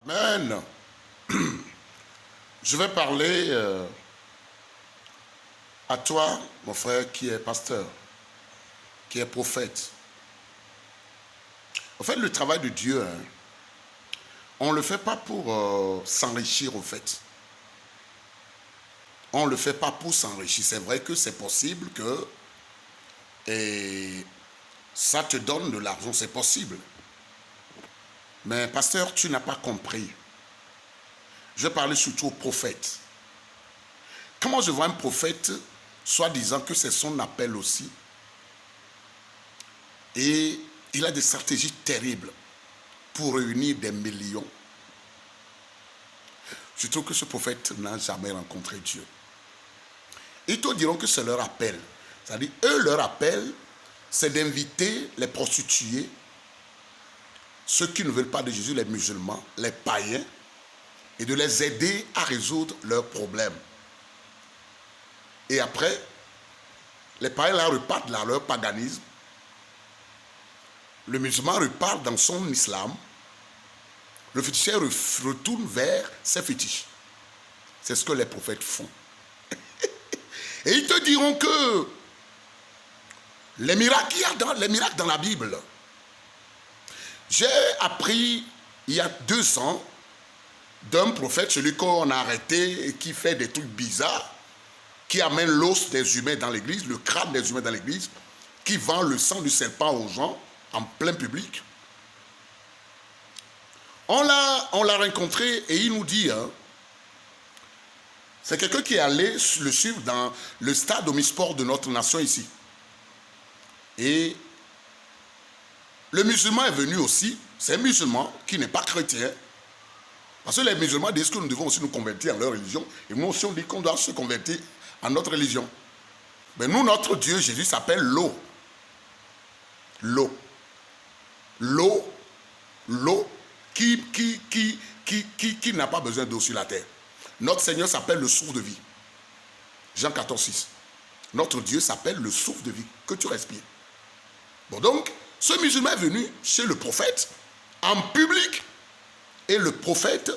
Amen. Je vais parler à toi, mon frère, qui est pasteur, qui est prophète. En fait, le travail de Dieu, on ne le fait pas pour s'enrichir, au fait. On ne le fait pas pour s'enrichir. C'est vrai que c'est possible que ça te donne de l'argent, c'est possible. Mais pasteur, tu n'as pas compris. Je vais parler surtout aux prophètes. Comment je vois un prophète, soi-disant que c'est son appel aussi, et il a des stratégies terribles pour réunir des millions. Je trouve que ce prophète n'a jamais rencontré Dieu. Ils te diront que c'est leur appel. C'est-à-dire, eux, leur appel, c'est d'inviter les prostituées, ceux qui ne veulent pas de Jésus, les musulmans, les païens, et de les aider à résoudre leurs problèmes. Et après, les païens là repartent dans leur paganisme. Le musulman repart dans son islam. Le féticheur retourne vers ses fétiches. C'est ce que les prophètes font. Et ils te diront que les miracles qu'il y a dans la Bible. J'ai appris il y a 2 ans d'un prophète, celui qu'on a arrêté et qui fait des trucs bizarres, qui amène l'os des humains dans l'église, le crâne des humains dans l'église, qui vend le sang du serpent aux gens en plein public. On l'a rencontré et il nous dit, c'est quelqu'un qui est allé le suivre dans le stade omnisport de notre nation ici. Et le musulman est venu aussi, c'est un musulman qui n'est pas chrétien. Parce que les musulmans disent que nous devons aussi nous convertir en leur religion. Et nous aussi on dit qu'on doit se convertir en notre religion. Mais nous, notre Dieu, Jésus, s'appelle l'eau. L'eau. L'eau. L'eau qui n'a pas besoin d'eau sur la terre. Notre Seigneur s'appelle le souffle de vie. Jean 14, 6. Notre Dieu s'appelle le souffle de vie que tu respires. Bon, donc, ce musulman est venu chez le prophète en public. Et le prophète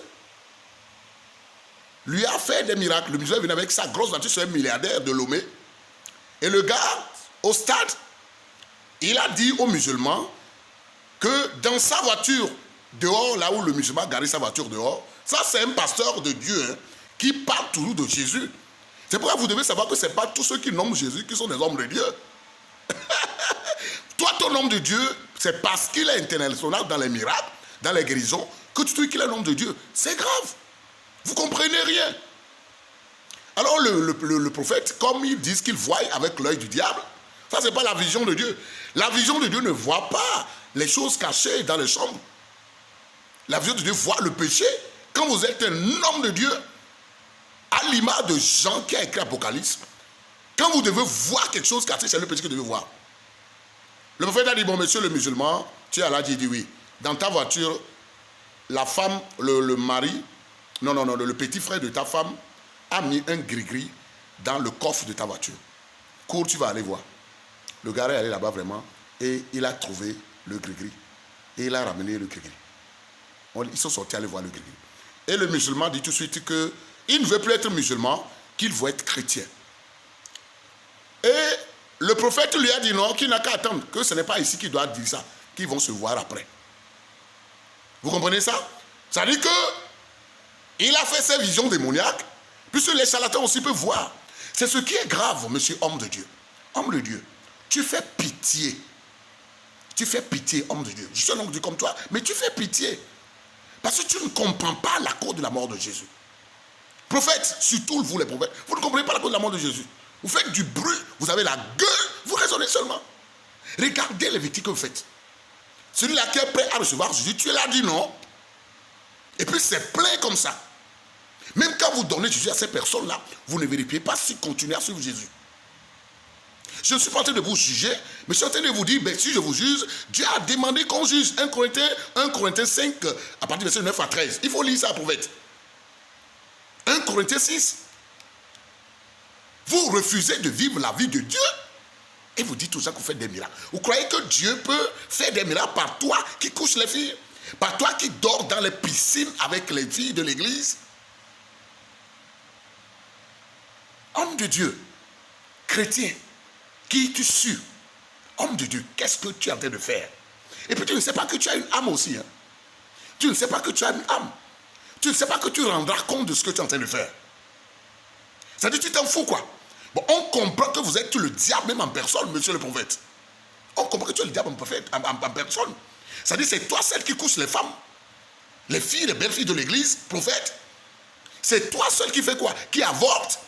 lui a fait des miracles. Le musulman est venu avec sa grosse voiture, c'est un milliardaire de Lomé. Et le gars, au stade, il a dit aux musulmans que dans sa voiture, dehors, là où le musulman a garé sa voiture dehors, ça c'est un pasteur de Dieu qui parle toujours de Jésus. C'est pourquoi vous devez savoir que ce n'est pas tous ceux qui nomment Jésus qui sont des hommes de Dieu. Toi, ton homme de Dieu, c'est parce qu'il est international dans les miracles, dans les guérisons, que tu dis qu'il est l'homme de Dieu. C'est grave. Vous ne comprenez rien. Alors le prophète, comme ils disent qu'il voit avec l'œil du diable, ça c'est pas la vision de Dieu. La vision de Dieu ne voit pas les choses cachées dans les chambres. La vision de Dieu voit le péché. Quand vous êtes un homme de Dieu, à l'image de Jean qui a écrit l'Apocalypse, quand vous devez voir quelque chose caché, c'est le péché que vous devez voir. Le prophète a dit, bon monsieur le musulman, tu es là, il dit oui. Dans ta voiture, la femme, le mari, le petit frère de ta femme a mis un gris-gris dans le coffre de ta voiture. Cours, tu vas aller voir. Le gars est allé là-bas vraiment et il a trouvé le gris-gris. Et il a ramené le gris-gris. Ils sont sortis aller voir le gris-gris. Et le musulman dit tout de suite qu'il ne veut plus être musulman, qu'il veut être chrétien. Et le prophète lui a dit non, qu'il n'a qu'à attendre, que ce n'est pas ici qu'il doit dire ça, qu'ils vont se voir après. Vous comprenez ça? Ça dit que il a fait ses visions démoniaques, puisque les charlatans aussi peuvent voir. C'est ce qui est grave, monsieur homme de Dieu. Homme de Dieu, tu fais pitié. Tu fais pitié, homme de Dieu. Je suis un homme de Dieu comme toi, mais tu fais pitié. Parce que tu ne comprends pas la cause de la mort de Jésus. Prophètes, surtout vous les prophètes, vous ne comprenez pas la cause de la mort de Jésus. Vous faites du bruit, vous avez la gueule, vous raisonnez seulement. Regardez les victimes que vous faites. Celui-là qui est prêt à recevoir Jésus, tu l'as dit non. Et puis c'est plein comme ça. Même quand vous donnez Jésus à ces personnes-là, vous ne vérifiez pas s'ils continuent à suivre Jésus. Je ne suis pas en train de vous juger, mais je suis en train de vous dire, si je vous juge, Dieu a demandé qu'on juge. 1 Corinthiens 5, à partir de verset 9 à 13. Il faut lire ça, prophète. 1 Corinthiens 6. Vous refusez de vivre la vie de Dieu et vous dites tout ça que vous faites des miracles. Vous croyez que Dieu peut faire des miracles par toi qui couche les filles? Pas toi qui dors dans les piscines avec les filles de l'église. Homme de Dieu, chrétien, qui tu suis? Homme de Dieu, qu'est-ce que tu es en train de faire? Et puis tu ne sais pas que tu as une âme aussi. Hein? Tu ne sais pas que tu as une âme. Tu ne sais pas que tu rendras compte de ce que tu es en train de faire. C'est-à-dire tu t'en fous quoi. Bon, on comprend que vous êtes le diable même en personne, monsieur le prophète. On comprend que tu es le diable en personne. C'est-à-dire c'est toi celle qui couche les femmes. Les filles, les belles filles de l'église, prophète. C'est toi seul qui fait quoi? Qui avorte.